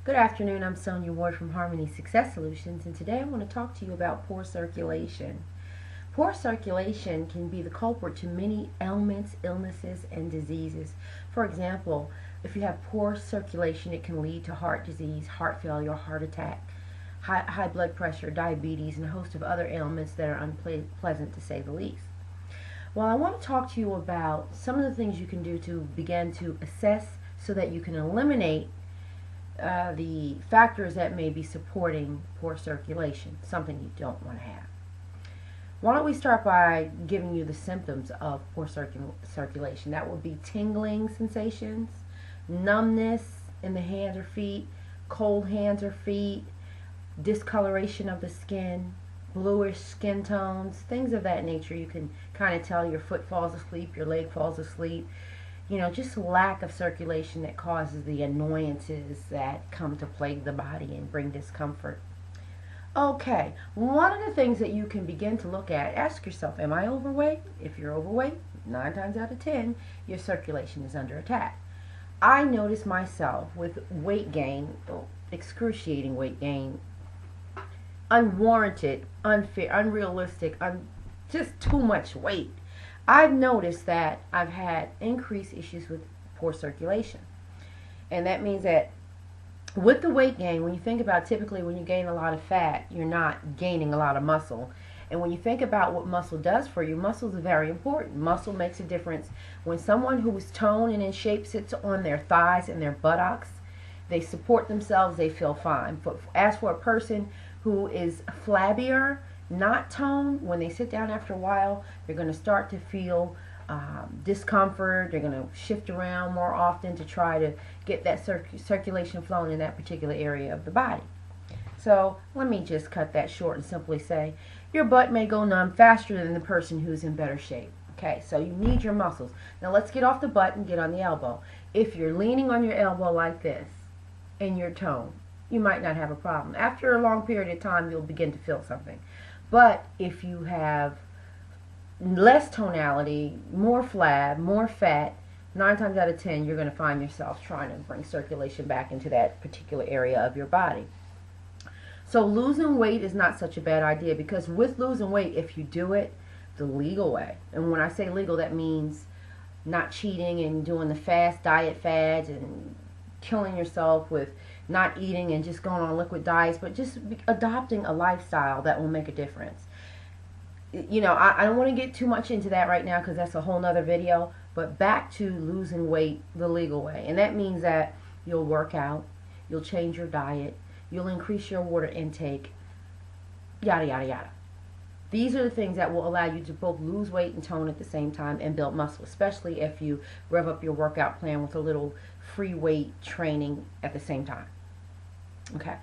Good afternoon, I'm Sonia Ward from Harmony Success Solutions, and today I want to talk to you about poor circulation. Poor circulation can be the culprit to many ailments, illnesses, and diseases. For example, if you have poor circulation, it can lead to heart disease, heart failure, heart attack, high blood pressure, diabetes, and a host of other ailments that are unpleasant to say the least. Well, I want to talk to you about some of the things you can do to begin to assess so that you can eliminate the factors that may be supporting poor circulation, something you don't want to have. Why don't we start by giving you the symptoms of poor circulation? That would be tingling sensations, numbness in the hands or feet, cold hands or feet, discoloration of the skin, bluish skin tones, things of that nature. You can kind of tell your foot falls asleep, your leg falls asleep. Just lack of circulation that causes the annoyances that come to plague the body and bring discomfort. Okay, one of the things that you can begin to look at, ask yourself, am I overweight? If you're overweight, 9 times out of 10, your circulation is under attack. I notice myself with weight gain, excruciating weight gain, unwarranted, unfair, unrealistic, just too much weight. I've noticed that I've had increased issues with poor circulation. And that means that with the weight gain, when you think about typically when you gain a lot of fat, you're not gaining a lot of muscle. And when you think about what muscle does for you, muscle is very important. Muscle makes a difference. When someone who is toned and in shape sits on their thighs and their buttocks, they support themselves, they feel fine. But as for a person who is flabbier, not toned, when they sit down after a while, they're going to start to feel discomfort. They're going to shift around more often to try to get that circulation flowing in that particular area of the body. So let me just cut that short and simply say your butt may go numb faster than the person who's in better shape. Okay, so you need your muscles. Now let's get off the butt and get on the elbow. If you're leaning on your elbow like this and you're toned, you might not have a problem. After a long period of time, you'll begin to feel something. But if you have less tonality, more flab, more fat, 9 times out of 10, you're going to find yourself trying to bring circulation back into that particular area of your body. So losing weight is not such a bad idea, because with losing weight, if you do it the legal way, and when I say legal, that means not cheating and doing the fast diet fads and killing yourself with not eating and just going on liquid diets, but just adopting a lifestyle that will make a difference. I don't want to get too much into that right now because that's a whole nother video, but back to losing weight the legal way. And that means that you'll work out, you'll change your diet, you'll increase your water intake, yada, yada, yada. These are the things that will allow you to both lose weight and tone at the same time and build muscle, especially if you rev up your workout plan with a little free weight training at the same time. Okay.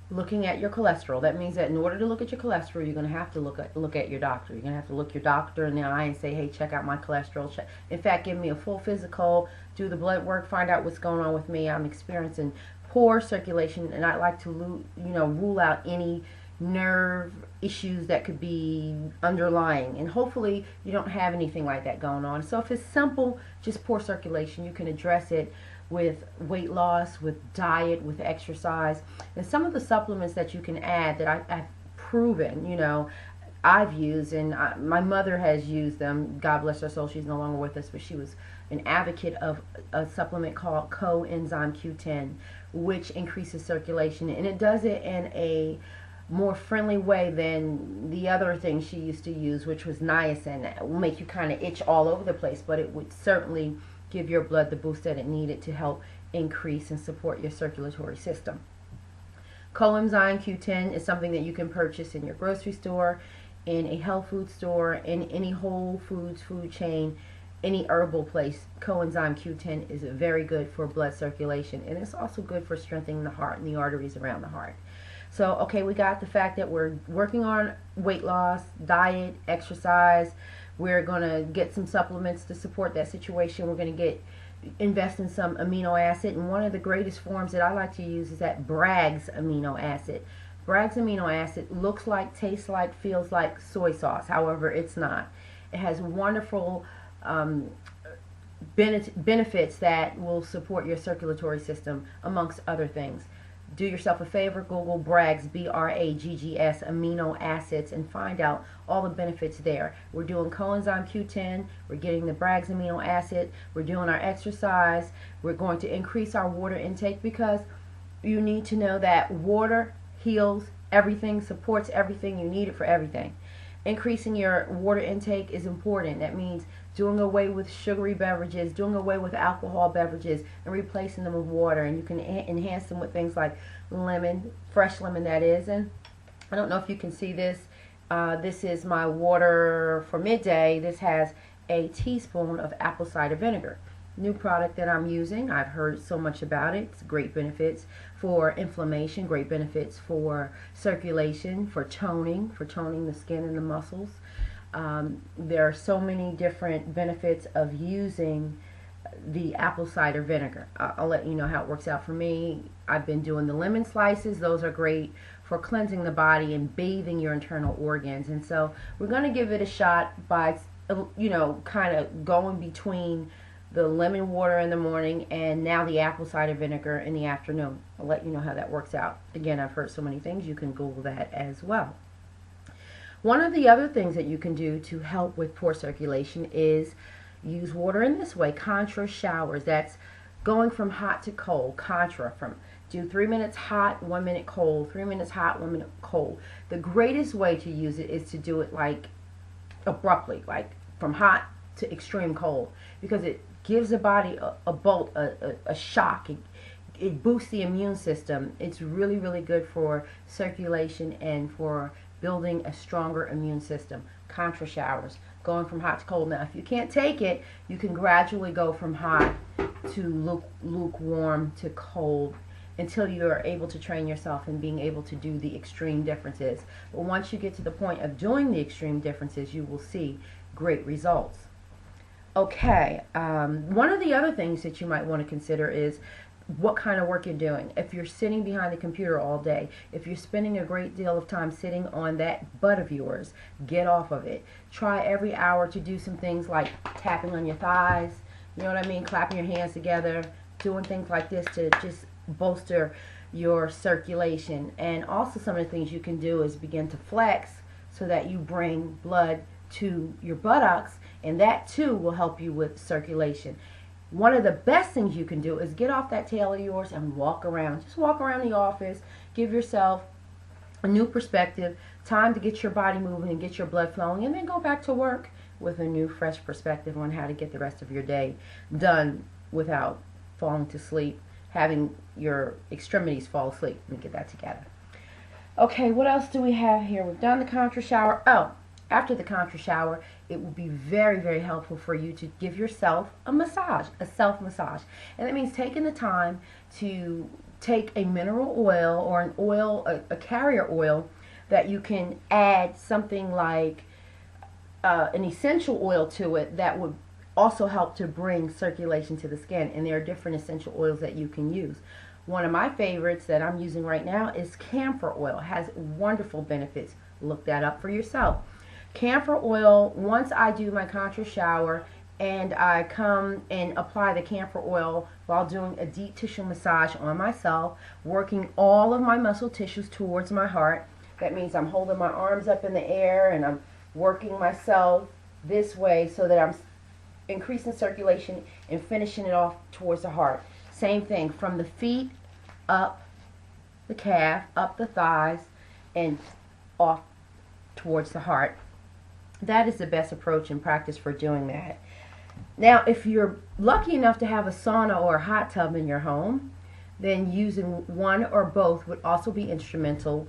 Looking at your cholesterol. That means that in order to look at your cholesterol, you're going to have to look at your doctor. You're going to have to look your doctor in the eye and say, hey, check out my cholesterol. In fact, give me a full physical, do the blood work, find out what's going on with me. I'm experiencing poor circulation, and I'd like to rule out any nerve issues that could be underlying, and hopefully you don't have anything like that going on. So if it's simple, just poor circulation, you can address it with weight loss, with diet, with exercise, and some of the supplements that you can add that I've proven, I've used, and my mother has used them. God bless her soul, she's no longer with us, but she was an advocate of a supplement called Coenzyme Q10, which increases circulation, and it does it in a more friendly way than the other thing she used to use, which was niacin. It will make you kind of itch all over the place, but it would certainly give your blood the boost that it needed to help increase and support your circulatory system. Coenzyme Q10 is something that you can purchase in your grocery store, in a health food store, in any Whole Foods food chain, any herbal place. Coenzyme Q10 is very good for blood circulation, and it's also good for strengthening the heart and the arteries around the heart. So, okay, we got the fact that we're working on weight loss, diet, exercise. We're going to get some supplements to support that situation. We're going to invest in some amino acid. And one of the greatest forms that I like to use is that Bragg's amino acid. Bragg's amino acid looks like, tastes like, feels like soy sauce. However, it's not. It has wonderful benefits that will support your circulatory system, amongst other things. Do yourself a favor, Google Bragg's, Braggs, amino acids, and find out all the benefits there. We're doing coenzyme Q10, we're getting the Bragg's amino acid, we're doing our exercise, we're going to increase our water intake, because you need to know that water heals everything, supports everything, you need it for everything. Increasing your water intake is important. That means doing away with sugary beverages, doing away with alcohol beverages, and replacing them with water. And you can enhance them with things like lemon, fresh lemon that is. And I don't know if you can see this. This is my water for midday. This has a teaspoon of apple cider vinegar. New product that I'm using. I've heard so much about it. It's great benefits for inflammation, great benefits for circulation, for toning the skin and the muscles. There are so many different benefits of using the apple cider vinegar. I'll let you know how it works out for me. I've been doing the lemon slices. Those are great for cleansing the body and bathing your internal organs. And so we're going to give it a shot by, kind of going between the lemon water in the morning and now the apple cider vinegar in the afternoon. I'll let you know how that works out. Again, I've heard so many things. You can Google that as well. One of the other things that you can do to help with poor circulation is use water in this way, contra showers. That's going from hot to cold, contra, from do 3 minutes hot, 1 minute cold, 3 minutes hot, 1 minute cold. The greatest way to use it is to do it like abruptly, like from hot to extreme cold, because it gives the body a shock. It boosts the immune system. It's really, really good for circulation and for building a stronger immune system. Contra showers, going from hot to cold. Now, if you can't take it, you can gradually go from hot to lukewarm to cold until you are able to train yourself in being able to do the extreme differences. But once you get to the point of doing the extreme differences, you will see great results. Okay, one of the other things that you might want to consider is what kind of work you're doing. If you're sitting behind the computer all day, if you're spending a great deal of time sitting on that butt of yours, get off of it. Try every hour to do some things like tapping on your thighs, you know what I mean, clapping your hands together, doing things like this to just bolster your circulation. And also some of the things you can do is begin to flex so that you bring blood to your buttocks, and that too will help you with circulation. One of the best things you can do is get off that tail of yours and walk around. Just walk around the office. Give yourself a new perspective, time to get your body moving and get your blood flowing, and then go back to work with a new, fresh perspective on how to get the rest of your day done without falling to sleep, having your extremities fall asleep. Let me get that together. Okay, what else do we have here? We've done the contra shower. Oh, after the contra shower, it will be very, very helpful for you to give yourself a massage, a self-massage. And that means taking the time to take a mineral oil or an oil, a carrier oil, that you can add something like an essential oil to it that would also help to bring circulation to the skin. And there are different essential oils that you can use. One of my favorites that I'm using right now is camphor oil. It has wonderful benefits. Look that up for yourself. Camphor oil, once I do my contra shower and I come and apply the camphor oil while doing a deep tissue massage on myself, working all of my muscle tissues towards my heart. That means I'm holding my arms up in the air and I'm working myself this way so that I'm increasing circulation and finishing it off towards the heart. Same thing from the feet up the calf, up the thighs, and off towards the heart. That is the best approach and practice for doing that. Now, if you're lucky enough to have a sauna or a hot tub in your home, then using one or both would also be instrumental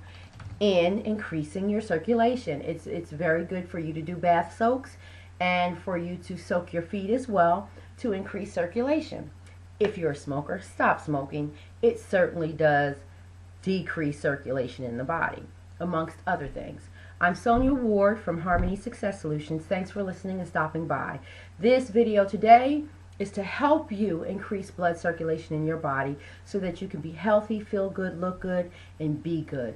in increasing your circulation. It's very good for you to do bath soaks and for you to soak your feet as well to increase circulation. If you're a smoker, stop smoking. It certainly does decrease circulation in the body, amongst other things. I'm Sonia Ward from Harmony Success Solutions. Thanks for listening and stopping by. This video today is to help you increase blood circulation in your body so that you can be healthy, feel good, look good, and be good.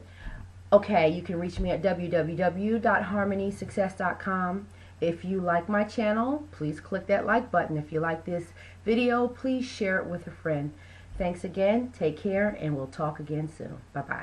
Okay, you can reach me at www.harmonysuccess.com. If you like my channel, please click that like button. If you like this video, please share it with a friend. Thanks again. Take care, and we'll talk again soon. Bye-bye.